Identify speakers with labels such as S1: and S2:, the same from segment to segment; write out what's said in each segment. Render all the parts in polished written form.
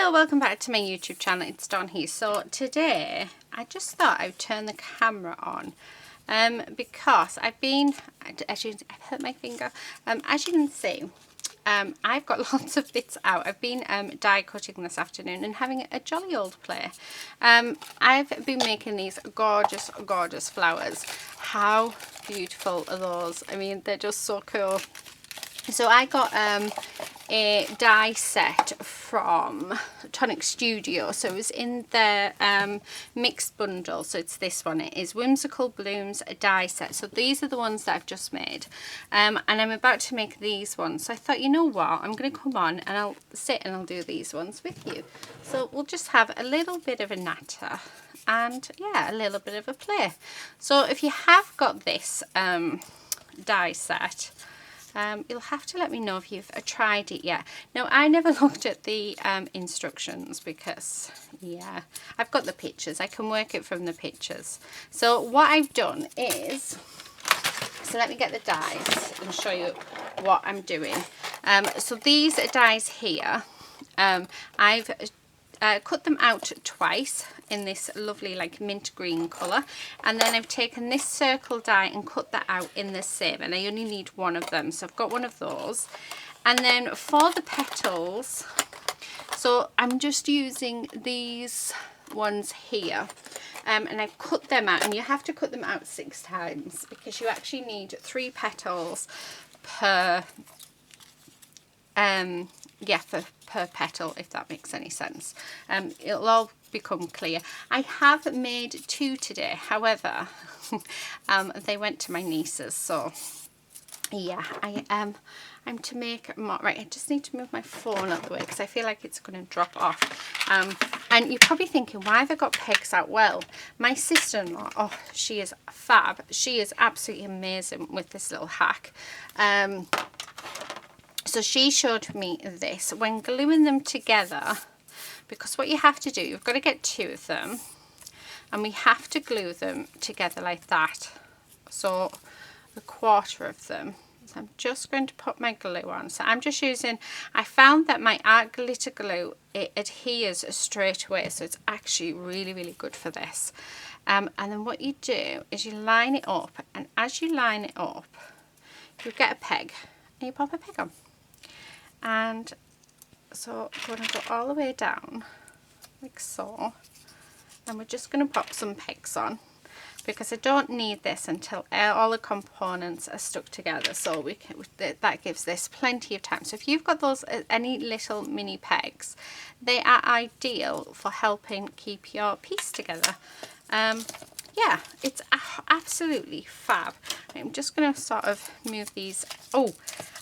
S1: Hello, welcome back to my YouTube channel. It's Dawn here. So today I just thought I would turn the camera on because I've hurt my finger. As you can see, I've got lots of bits out. I've been die cutting this afternoon and having a jolly old play. I've been making these gorgeous flowers. How beautiful are those? I mean, they're just so cool. So I got a die set from Tonic Studio, so it was in the mixed bundle. So it's this one. It is Whimsical Blooms die set. So these are the ones that I've just made, and I'm about to make these ones. So I thought, you know what, I'm going to come on and I'll sit and I'll do these ones with you. So we'll just have a little bit of a natter and yeah, a little bit of a play. So if you have got this die set, you'll have to let me know if you've tried it yet. Now, I never looked at the instructions because, yeah, I've got the pictures. I can work it from the pictures. So what I've done is, so let me get the dies and show you what I'm doing. So these dies here, I've cut them out twice in this lovely like mint green colour, and then I've taken this circle die and cut that out in the same, and I only need one of them, so I've got one of those. And then for the petals, so I'm just using these ones here, and I've cut them out, and you have to cut them out 6 times because you actually need 3 petals per per petal, if that makes any sense. It'll all become clear. I have made 2 today, however they went to my nieces, so yeah, I'm to make more. Right, I just need to move my phone out the way because I feel like it's going to drop off. And you're probably thinking, why have I got pegs out? Well, my sister-in-law, oh, she is fab. She is absolutely amazing with this little hack. So she showed me this when gluing them together, because what you have to do, you've got to get 2 of them, and we have to glue them together like that. So a quarter of them. So I'm just going to put my glue on. So I'm just using, I found that my art glitter glue, it adheres straight away, so it's actually really good for this. And then what you do is you line it up, and as you line it up, you get a peg and you pop a peg on. And so I'm going to go all the way down like so, and we're just going to pop some pegs on because I don't need this until all the components are stuck together, so that gives this plenty of time. So if you've got those any little mini pegs, they are ideal for helping keep your piece together. Yeah, it's absolutely fab. I'm just going to sort of move these. Oh,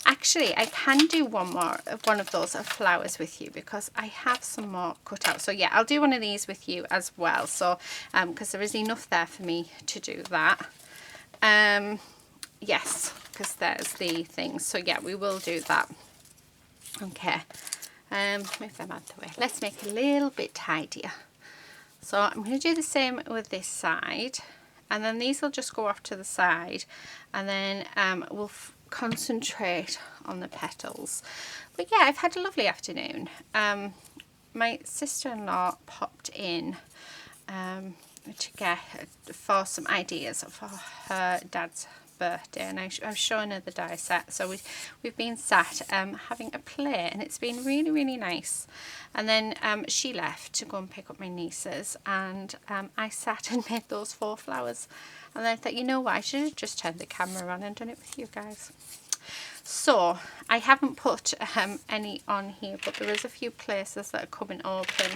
S1: actually, I can do one of those flowers with you because I have some more cut out. So yeah, I'll do one of these with you as well. So because there is enough there for me to do that. Yes, because there's the things. So yeah, we will do that. Okay, move them out the way. Let's make it a little bit tidier. So I'm going to do the same with this side, and then these will just go off to the side, and then we'll concentrate on the petals. But yeah, I've had a lovely afternoon. My sister-in-law popped in for some ideas for her dad's birthday, and I've shown her the die set. So we've been sat having a play, and it's been really nice. And then she left to go and pick up my nieces, and I sat and made those 4 flowers. And then I thought, you know what, I should have just turned the camera on and done it with you guys. So I haven't put any on here, but there is a few places that are coming open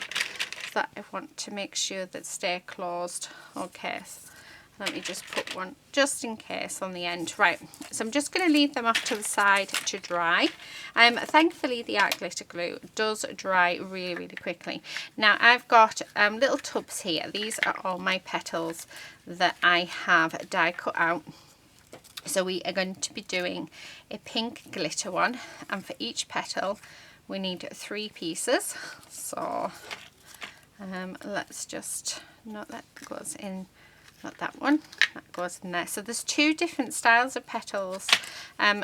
S1: that I want to make sure that stay closed. Okay, let me just put one just in case on the end. Right, so I'm just going to leave them off to the side to dry. Thankfully the art glitter glue does dry really quickly. Now I've got little tubs here. These are all my petals that I have die cut out. So we are going to be doing a pink glitter one, and for each petal we need 3 pieces. So let's just, no, that goes in not that one, that goes in there. So there's two different styles of petals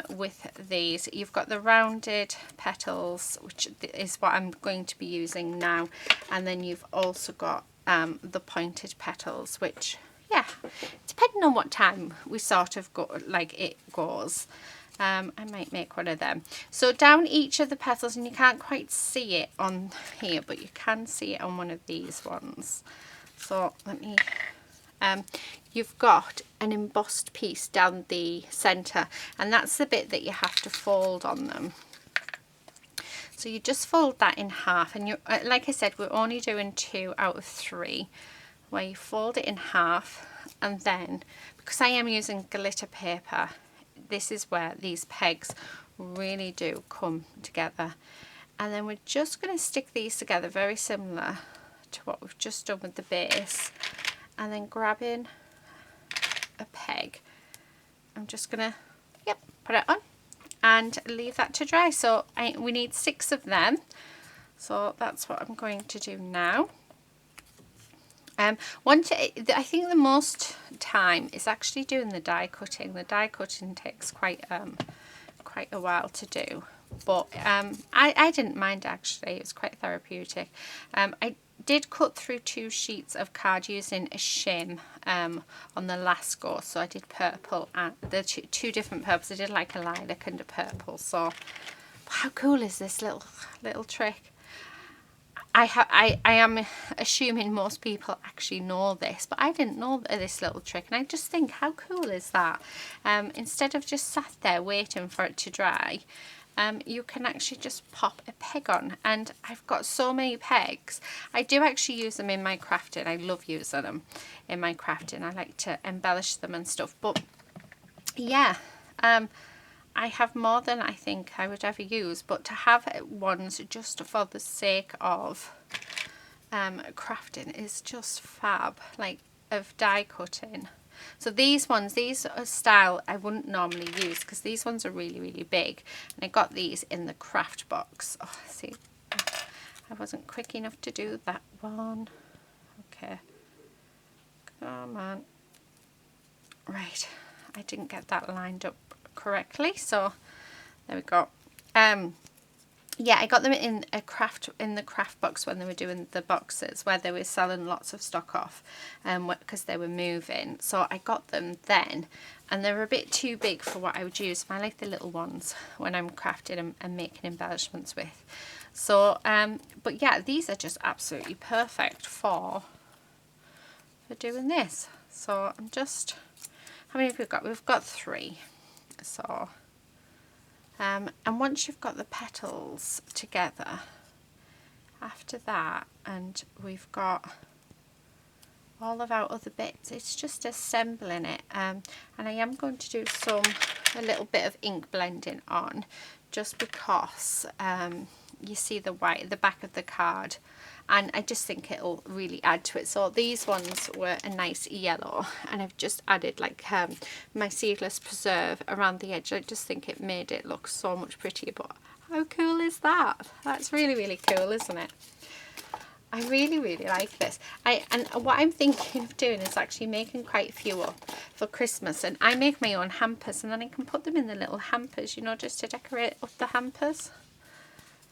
S1: with these. You've got the rounded petals, which is what I'm going to be using now, and then you've also got the pointed petals, which, yeah, depending on what time we sort of go, like it goes, I might make one of them. So down each of the petals, and you can't quite see it on here, but you can see it on one of these ones. So let me, you've got an embossed piece down the centre, and that's the bit that you have to fold on them. So you just fold that in half, and you, like I said, we're only doing 2 out of 3, where you fold it in half, and then, because I am using glitter paper, this is where these pegs really do come together. And then we're just going to stick these together, very similar to what we've just done with the base, and then grabbing a peg, I'm just going to, yep, put it on and leave that to dry. So we need 6 of them, so that's what I'm going to do now. I think the most time is actually doing the die cutting. The die cutting takes quite a while to do, but I didn't mind actually. It was quite therapeutic. I did cut through 2 sheets of card using a shim on the last go, so I did purple and the two different purples. I did like a lilac and a purple. So how cool is this little trick? I am assuming most people actually know this, but I didn't know this little trick, and I just think, how cool is that? Instead of just sat there waiting for it to dry, you can actually just pop a peg on. And I've got so many pegs. I do actually use them in my crafting. I love using them in my crafting. I like to embellish them and stuff, but yeah, I have more than I think I would ever use, but to have ones just for the sake of crafting is just fab, like of die cutting. So these ones, these are style I wouldn't normally use, because these ones are really, really big, and I got these in the craft box. Oh, see, I wasn't quick enough to do that one. Okay, come on. Right, I didn't get that lined up correctly, so there we go. Yeah, I got them in the craft box when they were doing the boxes, where they were selling lots of stock off, because they were moving. So I got them then, and they were a bit too big for what I would use. I like the little ones when I'm crafting and making embellishments with. So but yeah, these are just absolutely perfect for doing this. So I'm just, how many have we got? We've got 3. So and once you've got the petals together, after that, and we've got all of our other bits, it's just assembling it. And I am going to do a little bit of ink blending on, just because you see the back of the card, and I just think it'll really add to it. So these ones were a nice yellow, and I've just added like my seedless preserve around the edge. I just think it made it look so much prettier. But how cool is that? That's really, really cool, isn't it? I really, really like this. And what I'm thinking of doing is actually making quite a few up for Christmas, and I make my own hampers, and then I can put them in the little hampers, you know, just to decorate up the hampers.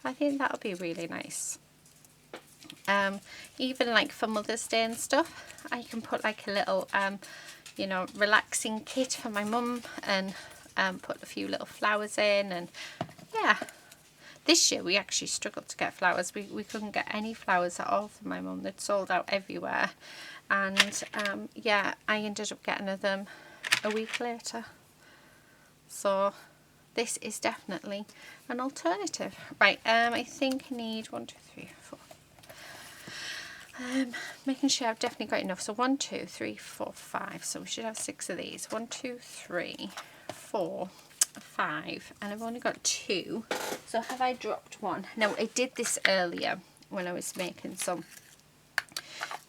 S1: I think that'll be really nice. Even like for Mother's Day and stuff, I can put like a little you know, relaxing kit for my mum, and put a few little flowers in. And yeah, this year we actually struggled to get flowers. We couldn't get any flowers at all for my mum. They'd sold out everywhere, and yeah, I ended up getting them a week later. So this is definitely an alternative. Right, I think I need 1, 2, 3, 4. Making sure I've definitely got enough. So 1, 2, 3, 4, 5. So we should have 6 of these. 1, 2, 3, 4, 5, and I've only got 2. So have I dropped one? No, I did this earlier when I was making some.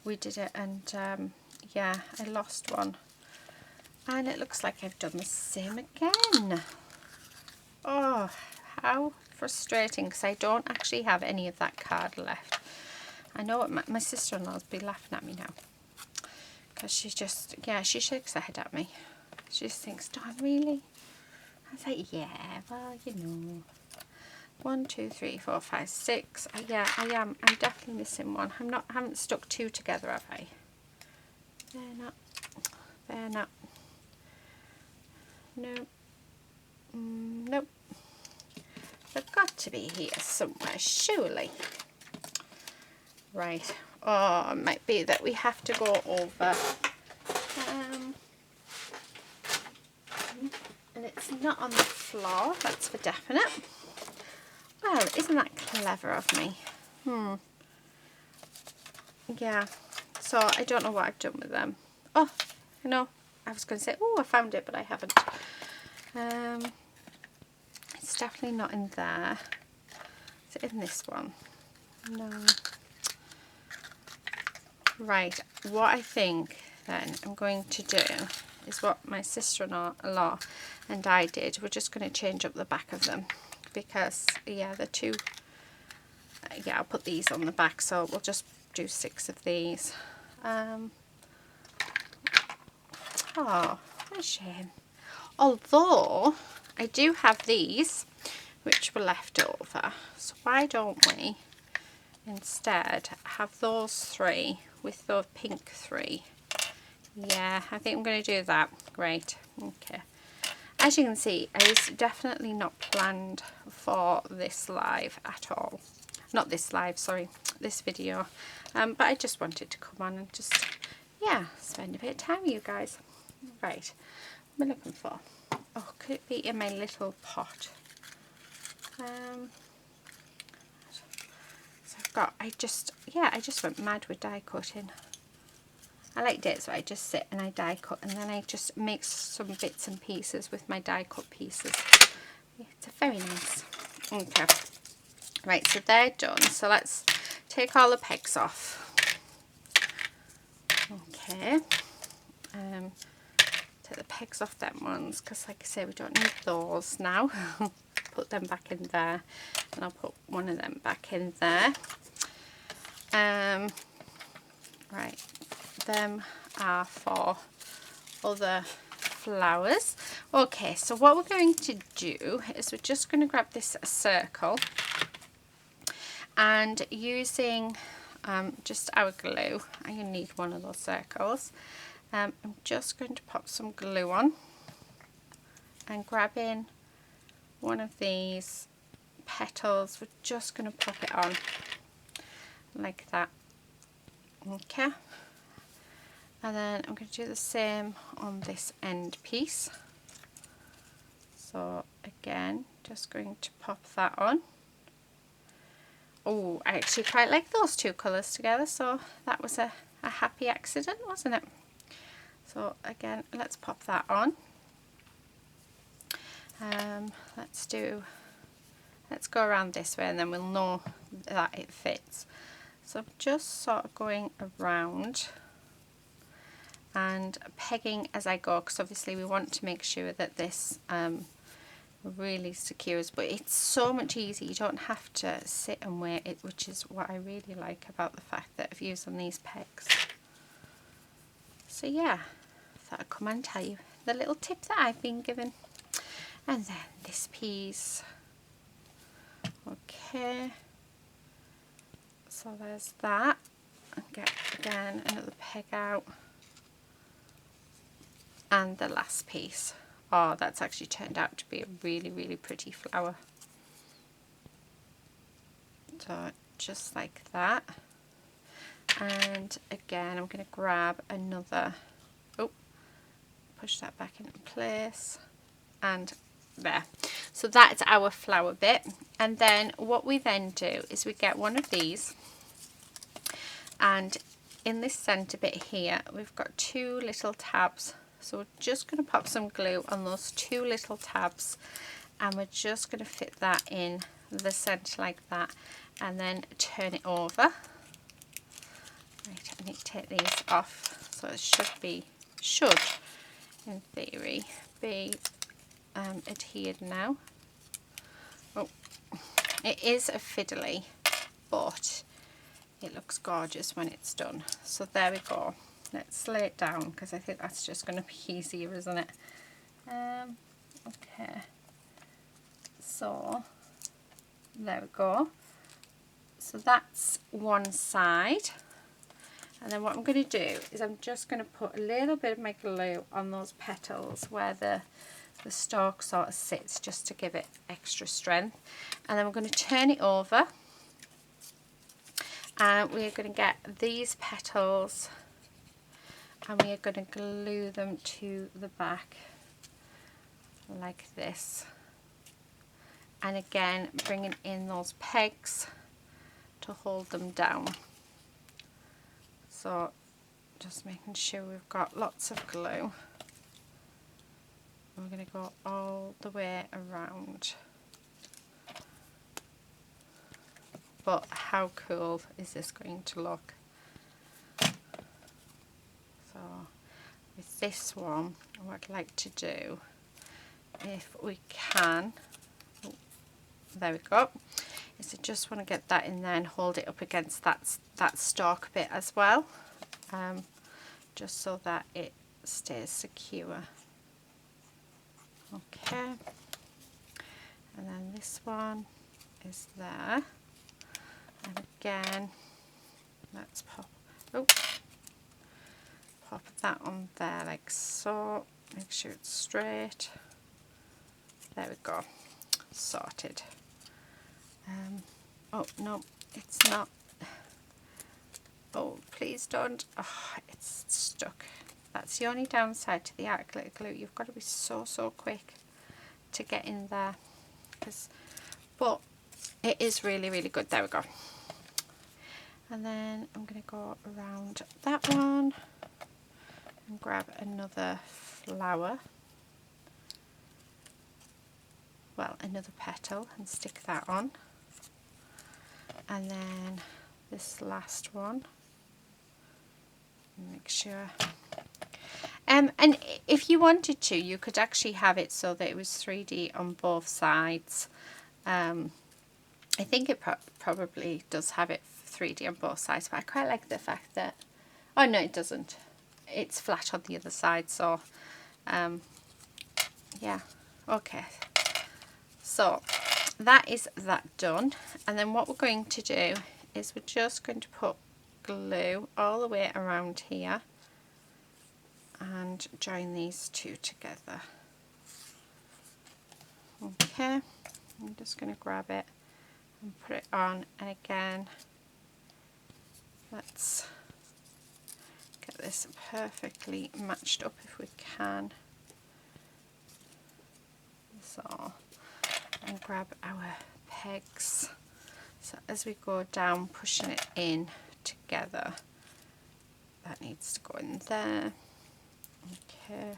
S1: We did it, and yeah, I lost one, and it looks like I've done the same again. Oh, how frustrating, because I don't actually have any of that card left. I know what my sister-in-law's be laughing at me now. But she just, yeah, she shakes her head at me. She just thinks, Dawn, really? I was like, yeah, well, you know. 1, 2, 3, 4, 5, 6. Yeah, I am. I'm definitely missing one. I haven't stuck 2 together, have I? They're not. They're not. No. Nope. They've got to be here somewhere, surely. Right. Oh, it might be that we have to go over. And it's not on the floor, that's for definite. Well, isn't that clever of me? Yeah. So I don't know what I've done with them. Oh, no. I was going to say, oh, I found it, but I haven't. It's definitely not in there. Is it in this one? No. Right, what I think then I'm going to do is what my sister-in-law and I did. We're just going to change up the back of them because, yeah, the two, yeah, I'll put these on the back, so we'll just do 6 of these. Oh, what a shame. Although I do have these which were left over, so why don't we instead have those 3 with those pink 3. Yeah, I think I'm going to do that. Great. Okay. As you can see, I was definitely not planned for this live at all. Not this live, sorry, this video. But I just wanted to come on and just, yeah, spend a bit of time with you guys. Right. What am I looking for? Oh, could it be in my little pot? So I've got, I just went mad with die cutting. I liked it, so I just sit and I die cut, and then I just make some bits and pieces with my die cut pieces. Yeah, it's very nice. Okay, right, so they're done. So let's take all the pegs off. Okay, take the pegs off them ones because, like I say, we don't need those now. Put them back in there, and I'll put one of them back in there. Right, them are for other flowers. Okay, so what we're going to do is we're just going to grab this circle, and using just our glue, I'm going to need one of those circles. I'm just going to pop some glue on and grab in one of these petals. We're just going to pop it on like that. Okay, and then I'm going to do the same on this end piece. So again, just going to pop that on. Oh, I actually quite like those 2 colours together, so that was a happy accident, wasn't it? So again, let's pop that on. Let's go around this way, and then we'll know that it fits. So I'm just sort of going around and pegging as I go, because obviously we want to make sure that this really secures, but it's so much easier. You don't have to sit and wait, which is what I really like about the fact that I've used on these pegs. So yeah, I thought I'd come and tell you the little tip that I've been given. And then this piece. Okay, so there's that. And get again another peg out, and the last piece. Oh, that's actually turned out to be a really pretty flower. So just like that, and again I'm going to grab another, oh, push that back into place, and there. So that's our flower bit. And then what we then do is we get one of these, and in this center bit here we've got 2 little tabs. So we're just going to pop some glue on those 2 little tabs, and we're just going to fit that in the center like that, and then turn it over. Right, I need to take these off. So it should in theory be adhered now. Oh, it is a fiddly, but it looks gorgeous when it's done. So there we go. let's lay it down because I think that's just going to be easier, isn't it? Okay, so there we go. So that's one side, and then what I'm going to do is I'm just going to put a little bit of my glue on those petals where the stalk sort of sits, just to give it extra strength. And then we're going to turn it over, and we're going to get these petals and we are going to glue them to the back like this, and again bringing in those pegs to hold them down. So just making sure we've got lots of glue. We're going to go all the way around. But how cool is this going to look? So with this one, what I'd like to do, if we can, oh, there we go, is I just want to get that in there and hold it up against that stalk bit as well, just so that it stays secure. Okay, and then this one is there, and again let's pop that on there like so. Make sure it's straight. There we go, sorted. Oh no, it's not. Oh, please don't. Oh, it's stuck. That's the only downside to the acrylic glue. You've got to be so quick to get in there, but it is really good. There we go. And then I'm going to go around that one and grab another flower, well, another petal, and stick that on. And then this last one, make sure. And if you wanted to, you could actually have it so that it was 3D on both sides. I think it probably does have it 3D on both sides, but I quite like the fact that, oh no, it doesn't. It's flat on the other side, so yeah, okay. So that is that done, and then what we're going to do is we're just going to put glue all the way around here and join these two together. Okay, I'm just going to grab it and put it on, and again let's get this perfectly matched up if we can. So, and grab our pegs, so as we go down pushing it in together, that needs to go in there. Okay,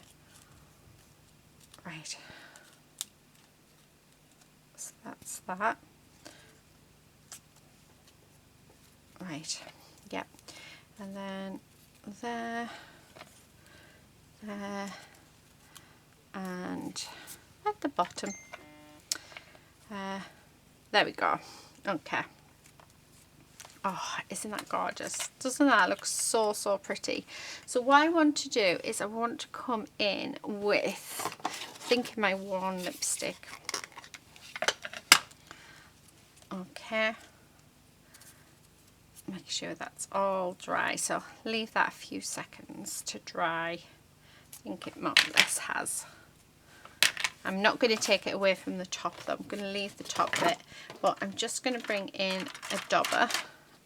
S1: right, so that's that. Right, yep, and then there, and at the bottom. There we go. Okay. Oh, isn't that gorgeous? Doesn't that look so pretty? So what I want to do is I want to come in with, I think, my worn lipstick. Okay. Make sure that's all dry. So leave that a few seconds to dry. I think it more or less has. I'm not going to take it away from the top though. I'm going to leave the top bit, but I'm just going to bring in a dauber,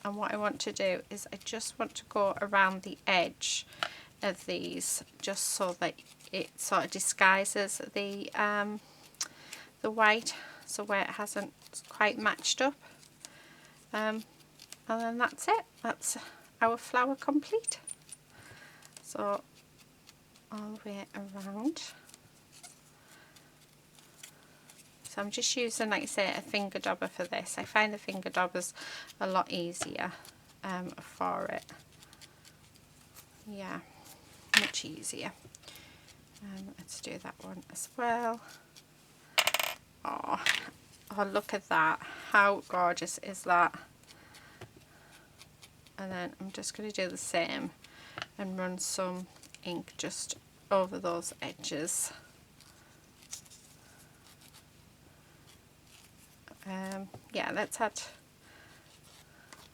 S1: and what I want to do is I just want to go around the edge of these, just so that it sort of disguises the white, so where it hasn't quite matched up, and then that's it. That's our flower complete. So all the way around. So I'm just using, like I say, a finger dauber for this. I find the finger daubers a lot easier for it. Yeah, much easier. Let's do that one as well. Oh, look at that. How gorgeous is that? And then I'm just going to do the same and run some ink just over those edges. Yeah, let's add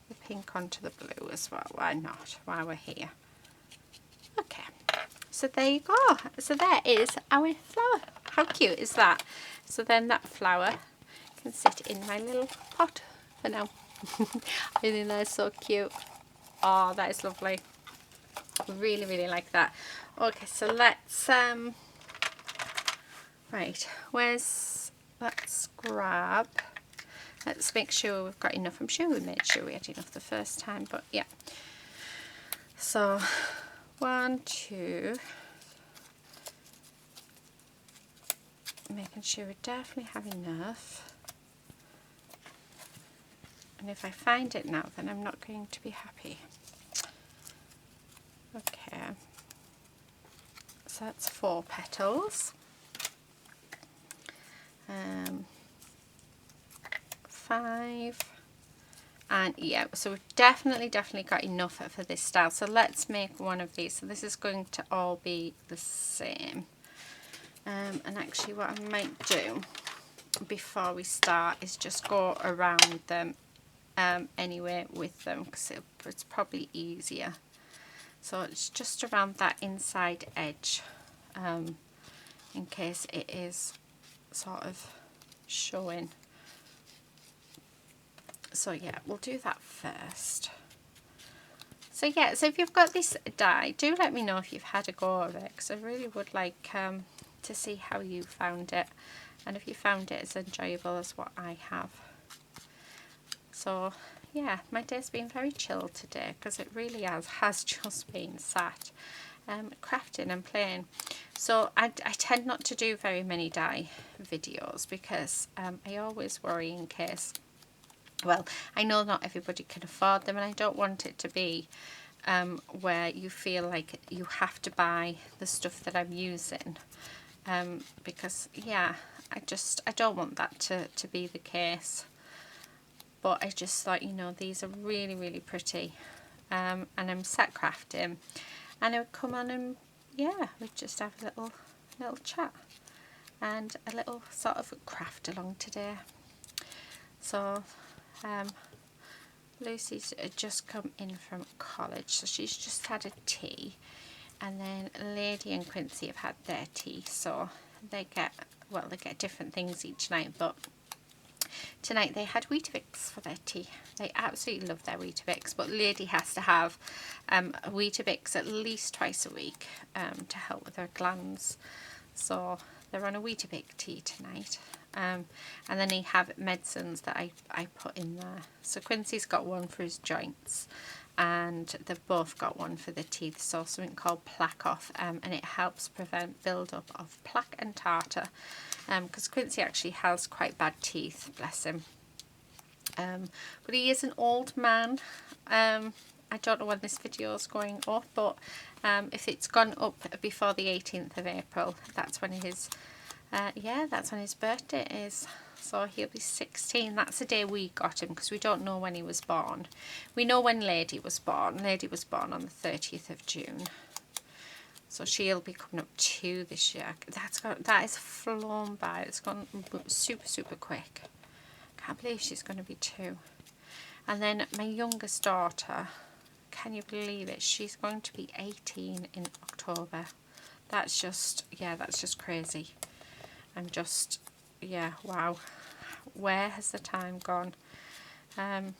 S1: the pink onto the blue as well. Why not, while we're here? Okay, so there you go. So there is our flower. How cute is that? So then that flower can sit in my little pot for now. I think that's so cute. Oh, that is lovely. Really, really like that. Okay, so let's right, let's grab, let's make sure we've got enough. I'm sure we made sure we had enough the first time, but yeah. So 1, 2, making sure we definitely have enough. And if I find it now, then I'm not going to be happy. Okay, so that's 4 petals. 5, and yeah, so we've definitely got enough for this style. So let's make one of these. So this is going to all be the same. And actually what I might do before we start is just go around them anyway with them, because it's probably easier. So it's just around that inside edge, in case it is sort of showing. So yeah, we'll do that first. So yeah, so if you've got this die, do let me know if you've had a go of it, because I really would like to see how you found it, and if you found it as enjoyable as what I have. So yeah, my day's been very chill today, because it really has just been sat crafting and playing. So I tend not to do very many die videos, because I always worry in case, well, I know not everybody can afford them, and I don't want it to be where you feel like you have to buy the stuff that I'm using, because yeah, I don't want that to be the case. But I just thought, you know, these are really, really pretty, and I'm sat crafting, and I would come on and yeah, we'd just have a little chat and a little sort of craft along today. So Lucy's just come in from college, so she's just had a tea, and then Lady and Quincy have had their tea, so they get different things each night. But tonight they had Weetabix for their tea. They absolutely love their Weetabix, but Lady has to have Weetabix at least twice a week to help with her glands, so they're on a Weetabix tea tonight. And then they have medicines that I put in there. So Quincy's got one for his joints, and they've both got one for the teeth. So something called plaque off, and it helps prevent build-up of plaque and tartar, because Quincy actually has quite bad teeth, bless him. But he is an old man. I don't know when this video is going up, but if it's gone up before the 18th of April, that's when his that's when his birthday is. So he'll be 16. That's the day we got him, because we don't know when he was born. We know when Lady was born. Lady was born on the 30th of June. So she'll be coming up 2 this year. That is flown by. It's gone super, super quick. Can't believe she's going to be 2. And then my youngest daughter, can you believe it? She's going to be 18 in October. That's just crazy. I'm just, yeah, wow. Where has the time gone? And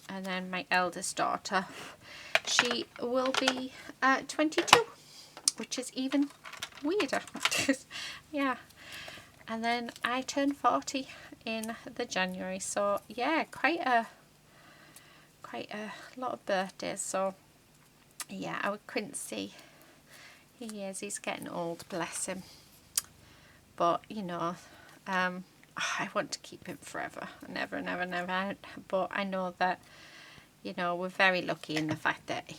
S1: then my eldest daughter, she will be 22, which is even weirder. Yeah. And then I turn 40 in the January, so yeah, quite a lot of birthdays. So yeah, our Quincy, he's getting old, bless him. But you know, I want to keep him forever, never. But I know that, you know, we're very lucky in the fact that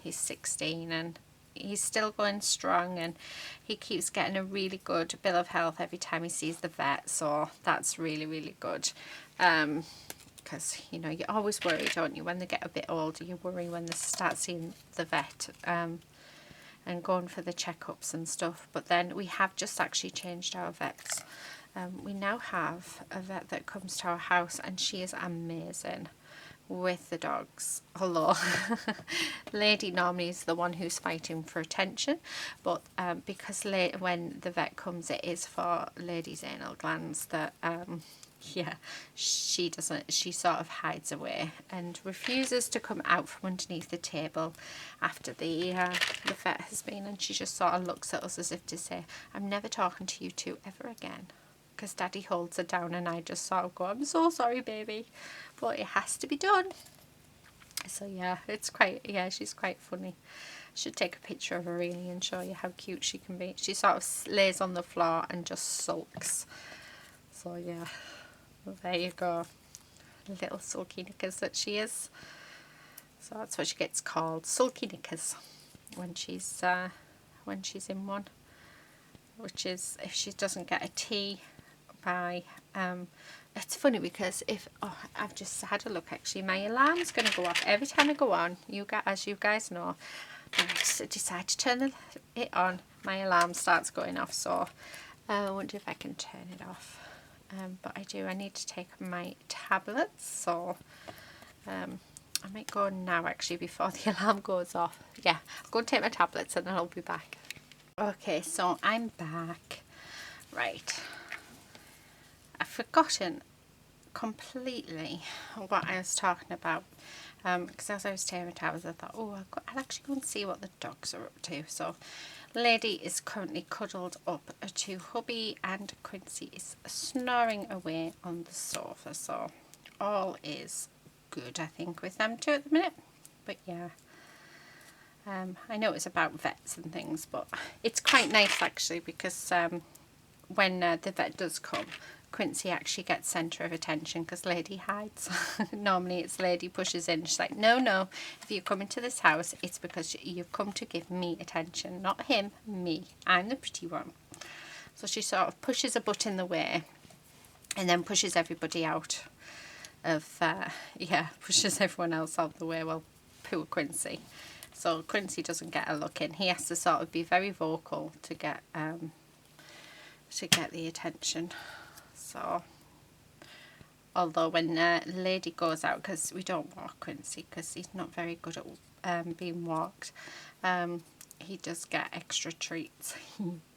S1: he's 16 and he's still going strong, and he keeps getting a really good bill of health every time he sees the vet, so that's really, really good. Because, you know, you always worry, don't you, when they get a bit older, you worry when they start seeing the vet, and going for the checkups and stuff. But then we have just actually changed our vets. We now have a vet that comes to our house, and she is amazing with the dogs. Although Lady normally is the one who's fighting for attention, but because when the vet comes, it is for Lady's anal glands that yeah, she sort of hides away and refuses to come out from underneath the table after the vet has been, and she just sort of looks at us as if to say, I'm never talking to you two ever again. Because Daddy holds her down, and I just sort of go, I'm so sorry, baby, but it has to be done. So yeah, it's quite, yeah, she's quite funny. I should take a picture of her really and show you how cute she can be. She sort of lays on the floor and just sulks. So yeah, well, there you go. Little sulky knickers that she is. So that's what she gets called, sulky knickers, when she's in one. Which is if she doesn't get a tea by it's funny because I've just had a look, actually my alarm's going to go off every time I go on, as you guys know, and I decide to turn it on, my alarm starts going off. So I wonder if I can turn it off, but I need to take my tablets, so I might go now actually before the alarm goes off. Yeah, I'll go and take my tablets and then I'll be back. Okay, so I'm back. Right, I've forgotten completely what I was talking about, because as I was tearing towels I thought, oh, I'll actually go and see what the dogs are up to. So Lady is currently cuddled up to hubby, and Quincy is snoring away on the sofa. So all is good, I think, with them two at the minute. But yeah, I know it's about vets and things, but it's quite nice actually, because when the vet does come, Quincy actually gets centre of attention because Lady hides. Normally it's Lady pushes in. She's like, no, if you come into this house, it's because you've come to give me attention, not him, me. I'm the pretty one. So she sort of pushes a butt in the way and then pushes everybody out of, pushes everyone else out the way. Well, poor Quincy. So Quincy doesn't get a look in. He has to sort of be very vocal to get the attention. So, although when Lady goes out, because we don't walk Quincy because he's not very good at being walked, he does get extra treats.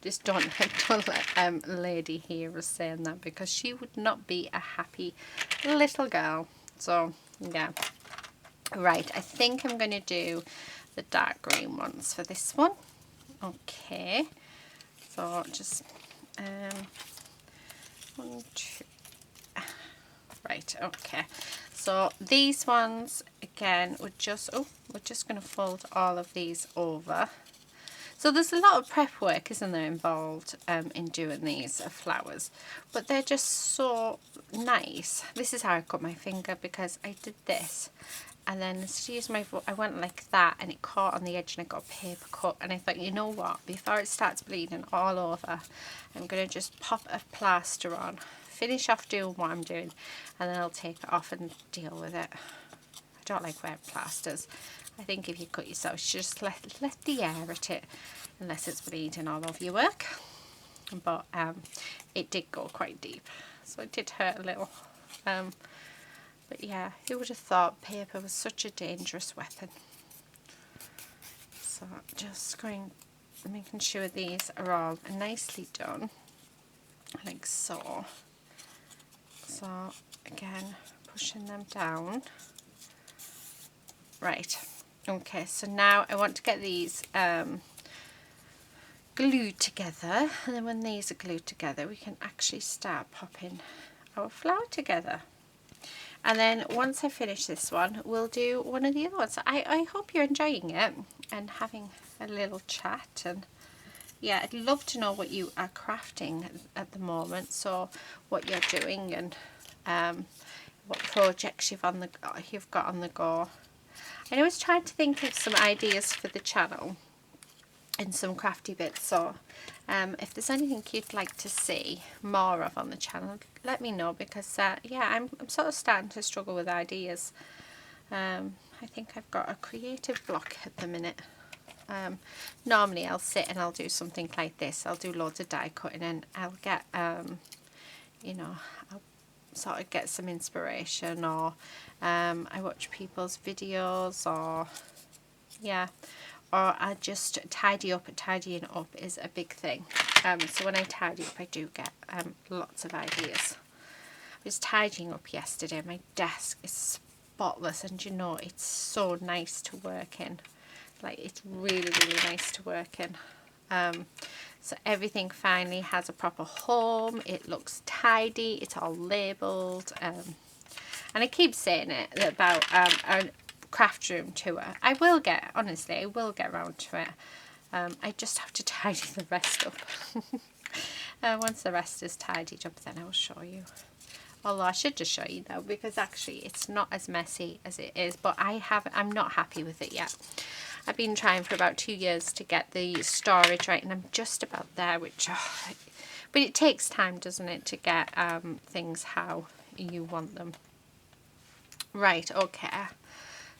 S1: Just don't let Lady hear us saying that, because she would not be a happy little girl. So yeah, right, I think I'm going to do the dark green ones for this one. Okay, so just 1, 2, right, okay, so these ones again, we're just going to fold all of these over. So there's a lot of prep work, isn't there, involved in doing these flowers, but they're just so nice. This is how I cut my finger, because I did this and then to use my foot, I went like that and it caught on the edge and I got a paper cut, and I thought, you know what, before it starts bleeding all over, I'm going to just pop a plaster on, finish off doing what I'm doing, and then I'll take it off and deal with it. I don't like wearing plasters. I think if you cut yourself, you should just let the air at it, unless it's bleeding all over your work. But it did go quite deep, so it did hurt a little. But yeah, who would have thought paper was such a dangerous weapon? So just making sure these are all nicely done, like so. So again, pushing them down. Right, okay, so now I want to get these glued together, and then when these are glued together we can actually start popping our flower together. And then once I finish this one, we'll do one of the other ones. I hope you're enjoying it and having a little chat. And yeah, I'd love to know what you are crafting at the moment, so what you're doing and what projects you've got on the go. And I was trying to think of some ideas for the channel and some crafty bits, so if there's anything you'd like to see more of on the channel, let me know, because yeah, I'm sort of starting to struggle with ideas. I think I've got a creative block at the minute. Normally I'll sit and I'll do something like this. I'll do loads of die cutting and I'll get, you know, I'll sort of get some inspiration, or I watch people's videos, or yeah, or I just tidy up. Tidying up is a big thing. So when I tidy up, I do get lots of ideas. I was tidying up yesterday. My desk is spotless, and you know, it's so nice to work in. Like, it's really, really nice to work in. So everything finally has a proper home. It looks tidy. It's all labelled. And I keep saying it about a craft room tour. I will get, honestly, I will get around to it. I just have to tidy the rest up. Once the rest is tidied up, then I'll show you. Although I should just show you now, because actually it's not as messy as it is. But I'm not happy with it yet. I've been trying for about 2 years to get the storage right, and I'm just about there, which, but it takes time, doesn't it, to get things how you want them. Right, okay.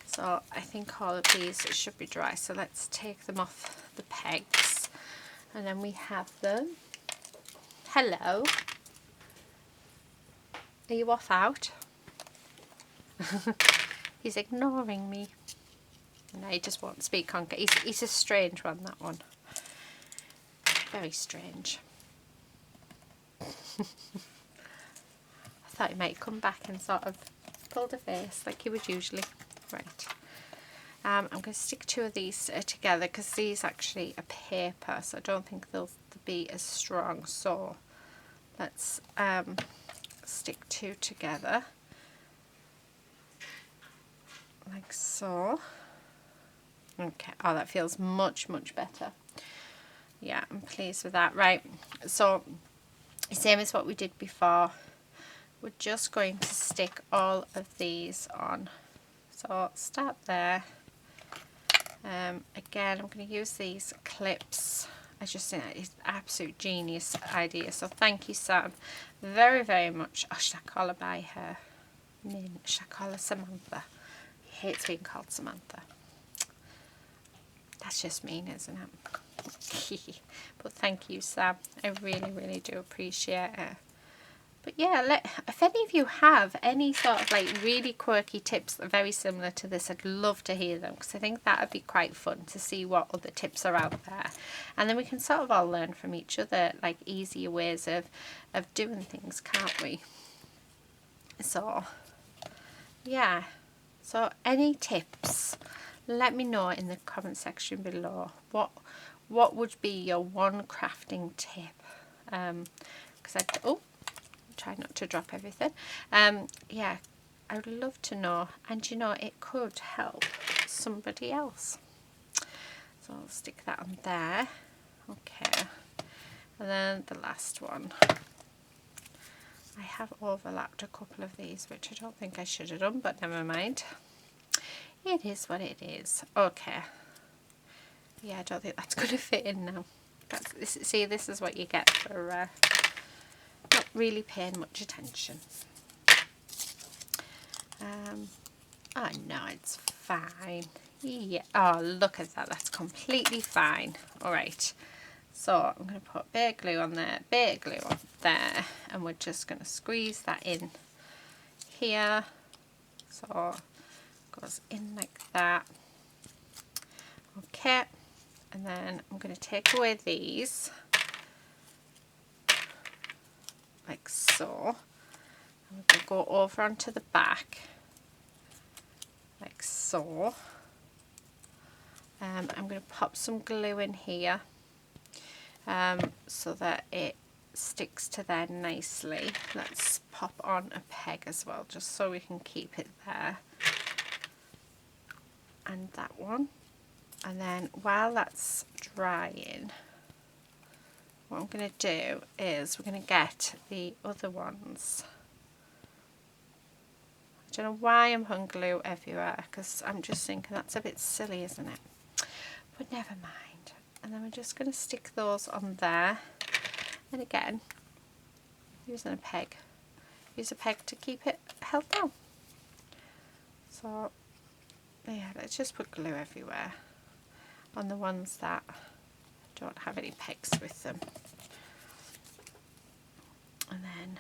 S1: So I think all of these should be dry. So let's take them off the pegs, and then we have them. Hello. Are you off out? He's ignoring me. No, he just won't speak on. He's a strange one, that one. Very strange. I thought he might come back and sort of pulled a face like he would usually. Right. I'm going to stick 2 of these together, because these actually are paper, so I don't think they'll be as strong. So let's stick 2 together, like so. Okay, oh, that feels much, much better. Yeah, I'm pleased with that. Right, so same as what we did before. We're just going to stick all of these on. So start there. Again, I'm going to use these clips. I just think that is an absolute genius idea. So thank you, Sam, very, very much. Oh, should I call her by her name? Should I call her Samantha? He hates being called Samantha. That's just mean, isn't it? But thank you, Sam. I really, really do appreciate it. But yeah, if any of you have any sort of like really quirky tips that are very similar to this, I'd love to hear them, because I think that would be quite fun to see what other tips are out there. And then we can sort of all learn from each other, like easier ways of doing things, can't we? So yeah, so any tips, let me know in the comment section below. What would be your one crafting tip? Because try not to drop everything. Yeah, I would love to know, and you know, it could help somebody else. So I'll stick that on there. Okay, and then the last one. I have overlapped a couple of these, which I don't think I should have done, but never mind. It is what it is. Okay. Yeah, I don't think that's going to fit in now. See, this is what you get for not really paying much attention. Oh no, it's fine. Yeah. Oh, look at that. That's completely fine. All right. So I'm going to put bit of glue on there, bit of glue on there, and we're just going to squeeze that in here. So it goes in like that. Okay. And then I'm going to take away these, like so. And we're going to go over onto the back, like so. I'm going to pop some glue in here so that it sticks to there nicely. Let's pop on a peg as well, just so we can keep it there. And that one. And then while that's drying, what I'm going to do is we're going to get the other ones. I don't know why I'm putting glue everywhere, because I'm just thinking that's a bit silly, isn't it? But never mind. And then we're just going to stick those on there. And again, using a peg. Use a peg to keep it held down. So, yeah, let's just put glue everywhere. on the ones that don't have any pegs with them. And then,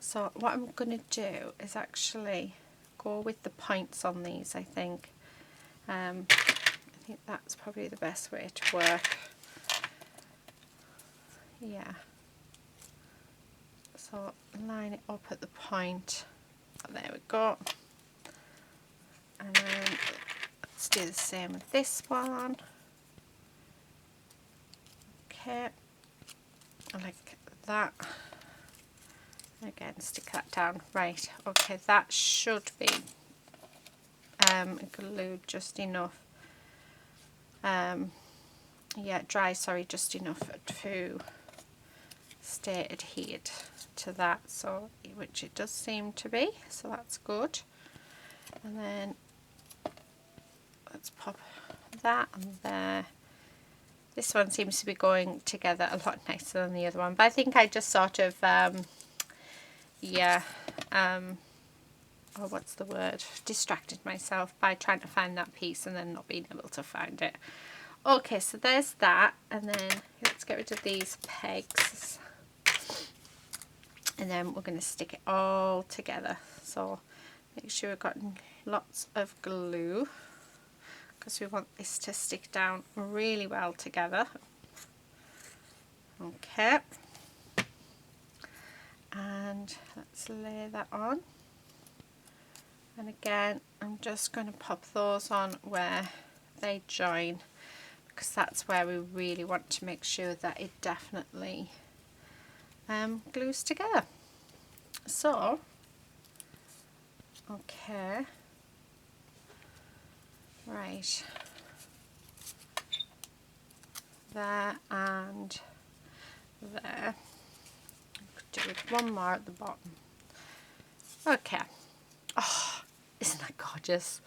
S1: so what I'm going to do is actually go with the points on these, I think. I think that's probably the best way to work. Yeah. So line it up at the point. Oh, there we go. And then let's do the same with this one. Okay. Like that. Again, stick that down. Right, okay, that should be glued just enough. Yeah, dry, sorry, just enough to stay adhered to that, so which it does seem to be, so that's good. And then let's pop that on there. This one seems to be going together a lot nicer than the other one, but I think I just sort of oh, what's the word, distracted myself by trying to find that piece and then not being able to find it. Okay, so there's that, and then let's get rid of these pegs, and then we're going to stick it all together. So make sure we've got lots of glue, because we want this to stick down really well together. Okay, and let's lay that on. And again, I'm just going to pop those on where they join, because that's where we really want to make sure that it definitely glues together. So, okay, right, there and there. Could do with one more at the bottom. Okay. Oh, isn't that gorgeous?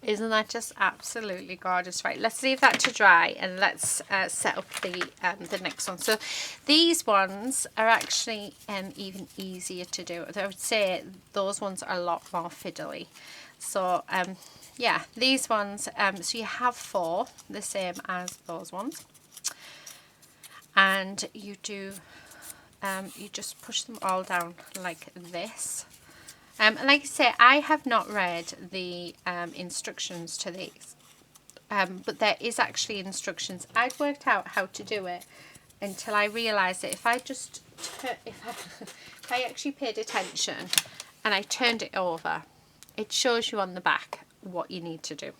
S1: Isn't that just absolutely gorgeous? Right, let's leave that to dry, and let's set up the next one. So these ones are actually even easier to do. I would say those ones are a lot more fiddly. So yeah, these ones, so you have 4, the same as those ones, and you do you just push them all down like this. And like I say, I have not read the instructions to these, but there is actually instructions. I'd worked out how to do it until I realised that if I just if I actually paid attention and I turned it over, it shows you on the back what you need to do.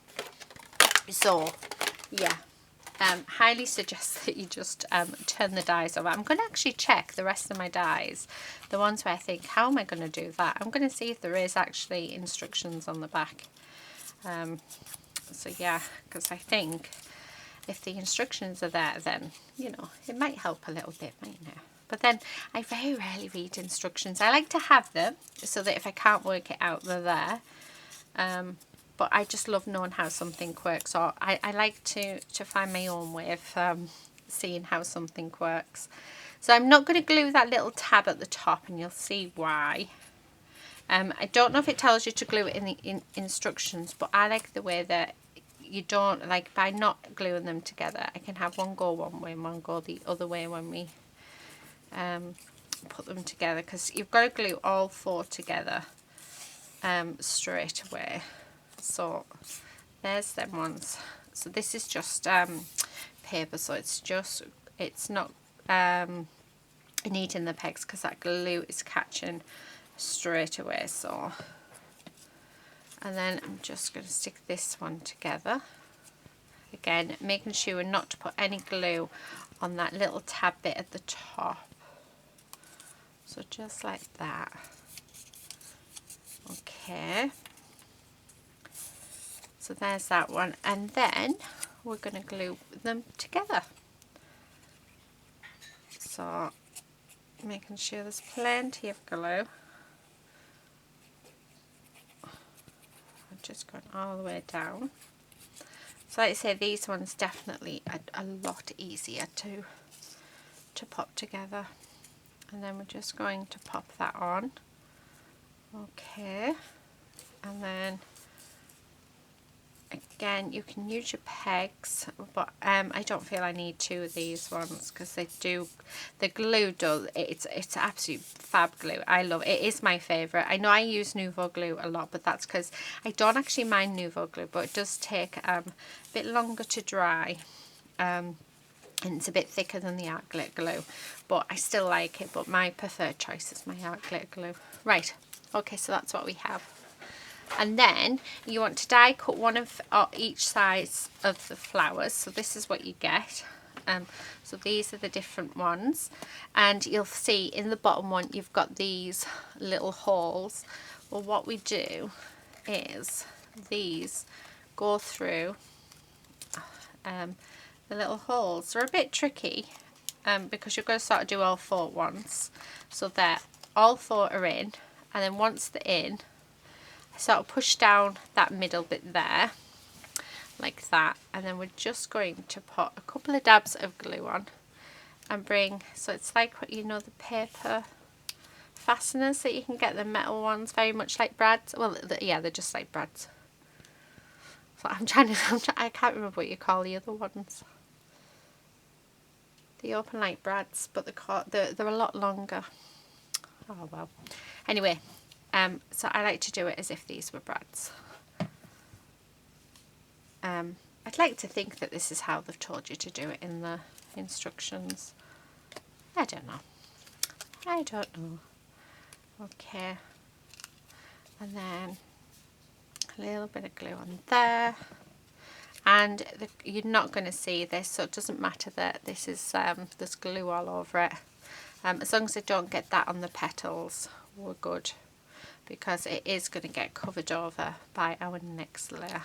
S1: So yeah, highly suggest that you just turn the dies over. I'm going to actually check the rest of my dies, the ones where I think, how am I going to do that? I'm going to see if there is actually instructions on the back. So yeah, because I think if the instructions are there, then, you know, it might help a little bit, mightn't it? But then I very rarely read instructions. I like to have them so that if I can't work it out, they're there. But I just love knowing how something works, or I like to find my own way of seeing how something works. So I'm not going to glue that little tab at the top, and you'll see why. I don't know if it tells you to glue it in the instructions, but I like the way that you don't, like by not gluing them together, I can have one go one way and one go the other way when we put them together, because you've got to glue all 4 together straight away. So there's them ones. So this is just paper, so it's not needing the pegs, because that glue is catching straight away. So, and then I'm just going to stick this one together again, making sure not to put any glue on that little tab bit at the top. So just like that. Okay, so there's that one, and then we're going to glue them together. So making sure there's plenty of glue. I'm just going all the way down. So like I say, these ones definitely a lot easier to pop together. And then we're just going to pop that on. Okay, and then Again, you can use your pegs, but I don't feel I need two of these ones because they do, the glue does, it's absolute fab glue. I love it. It is my favourite. I know I use Nouveau glue a lot, but that's because I don't actually mind Nouveau glue, but it does take a bit longer to dry. And it's a bit thicker than the art glitter glue, but I still like it, but my preferred choice is my art glitter glue. Right, okay, so that's what we have. And then you want to die cut one of each size of the flowers. So this is what you get. So these are the different ones. And you'll see in the bottom one, you've got these little holes. Well, what we do is these go through the little holes. They're a bit tricky because you're going to sort of do all four at once. So that all four are in. And then once they're in, sort of push down that middle bit there like that, and then we're just going to put a couple of dabs of glue on and bring, so it's like what, you know, the paper fasteners that you can get, the metal ones, very much like Brad's. Well, yeah, they're just like Brad's. So I can't remember what you call the other ones. They open like Brad's, but they're a lot longer. Oh well. Anyway, so I like to do it as if these were Brad's. I'd like to think that this is how they've told you to do it in the instructions. I don't know. Okay. And then a little bit of glue on there. And you're not going to see this, so it doesn't matter that this is there's glue all over it. As long as I don't get that on the petals, we're good, because it is going to get covered over by our next layer.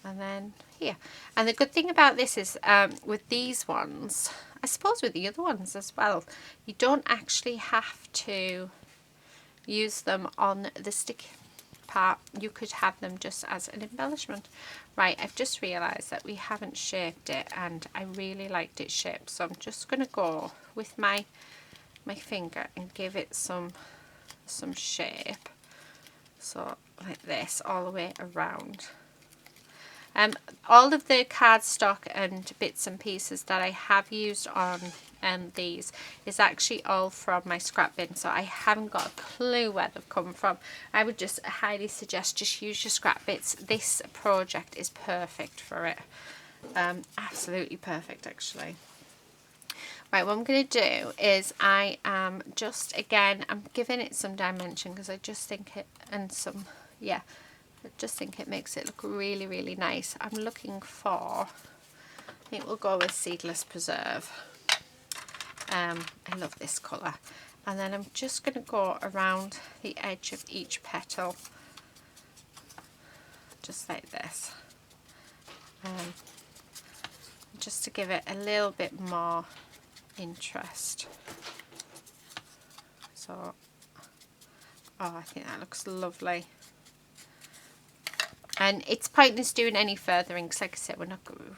S1: And then here. And the good thing about this is with these ones, I suppose with the other ones as well, you don't actually have to use them on the stick part. You could have them just as an embellishment. Right, I've just realised that we haven't shaped it, and I really liked it shaped, so I'm just going to go with my finger and give it some shape. So like this all the way around. All of the cardstock and bits and pieces that I have used on these is actually all from my scrap bin, so I haven't got a clue where they've come from. I would just highly suggest just use your scrap bits. This project is perfect for it. Absolutely perfect, actually. Right, what I'm going to do is I am just, again, I'm giving it some dimension because I just think it, and some, yeah, I just think it makes it look really, really nice. I'm looking for, I think we'll go with Seedless Preserve. I love this colour. And then I'm just going to go around the edge of each petal, just like this. Just to give it a little bit more interest. So, oh, I think that looks lovely. And it's pointless doing any furthering because, like I said,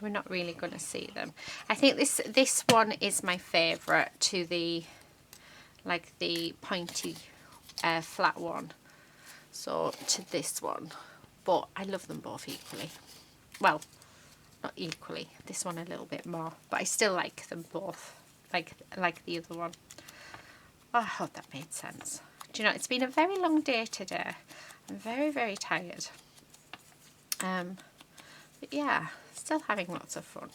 S1: we're not really going to see them. I think this one is my favourite to the, like the pointy flat one. So to this one, but I love them both equally. Well, not equally. This one a little bit more, but I still like them both, like the other one. Oh, I hope that made sense. Do you know, it's been a very long day today. I'm very, very tired. But yeah, still having lots of fun.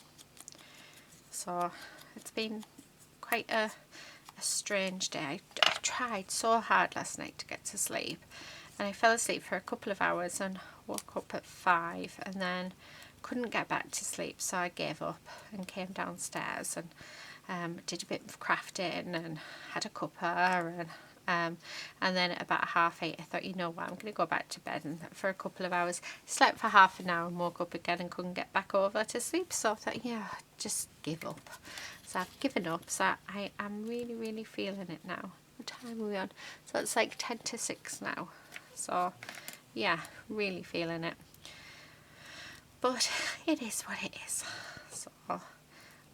S1: So it's been quite a strange day. I tried so hard last night to get to sleep, and I fell asleep for a couple of hours and woke up at 5 and then couldn't get back to sleep, so I gave up and came downstairs and did a bit of crafting and had a cuppa, and then at about 8:30 I thought, you know what, I'm going to go back to bed, and for a couple of hours slept for half an hour and woke up again and couldn't get back over to sleep. So I thought, yeah, just give up. So I've given up. So I am really, really feeling it now. What time are we on? So it's like 10 to 6 now. So yeah, really feeling it. But it is what it is. So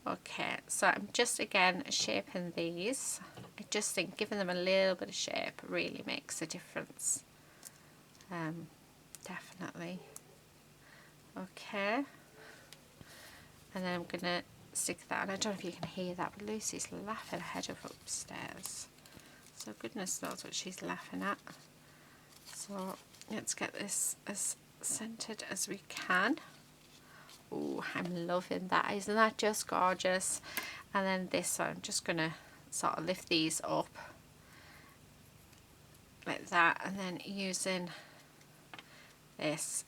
S1: okay, so I'm just again shaping these. I just think giving them a little bit of shape really makes a difference. Definitely. Okay. And then I'm going to stick that, and I don't know if you can hear that, but Lucy's laughing her head up upstairs. So goodness knows what she's laughing at. So let's get this as centered as we can. Oh, I'm loving that. Isn't that just gorgeous? And then this one, I'm just going to sort of lift these up like that, and then using this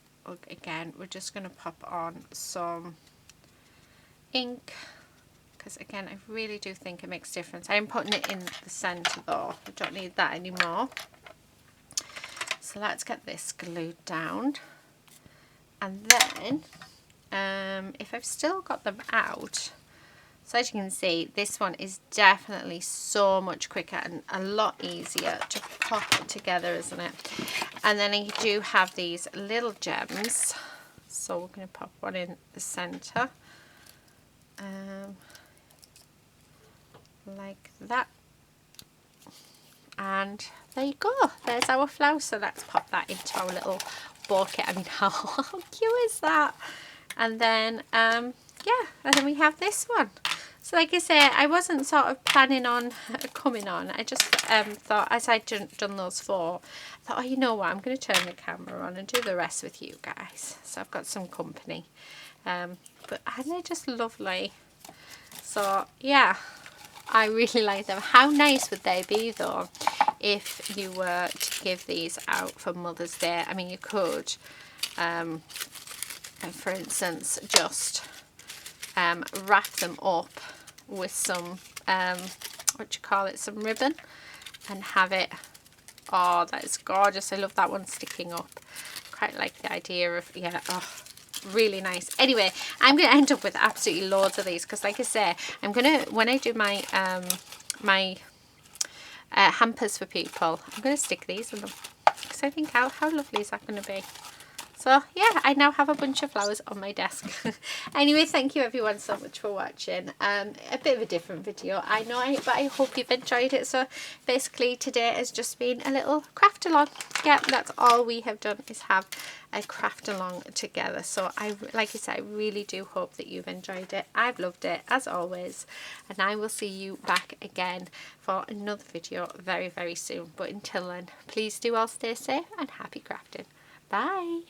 S1: again, we're just going to pop on some ink, because again I really do think it makes a difference. I'm putting it in the centre though, I don't need that anymore. So let's get this glued down, and then if I've still got them out, so as you can see, this one is definitely so much quicker and a lot easier to pop together, isn't it? And then you do have these little gems, so we're going to pop one in the centre, like that, and there you go, there's our flower. So let's pop that into our little bucket. I mean, how cute is that? And then yeah, and then we have this one. So like I say, I wasn't sort of planning on coming on. I just thought, as I'd done those four, I thought, oh, you know what, I'm going to turn the camera on and do the rest with you guys. So I've got some company. But aren't they just lovely? So yeah, I really like them. How nice would they be though if you were to give these out for Mother's Day? I mean, you could, for instance, just wrap them up with some some ribbon and have it. Oh, that is gorgeous. I love that one sticking up. Quite like the idea of, yeah, oh, really nice. Anyway, I'm going to end up with absolutely loads of these, because like I say, I'm going to, when I do my hampers for people, I'm going to stick these in them, because I think how lovely is that going to be? So yeah, I now have a bunch of flowers on my desk. Anyway, thank you everyone so much for watching. A bit of a different video, I know, but I hope you've enjoyed it. So basically today has just been a little craft along. Yeah, that's all we have done, is have a craft along together. So like I said, I really do hope that you've enjoyed it. I've loved it as always, and I will see you back again for another video very, very soon. But until then, please do all stay safe and happy crafting. Bye.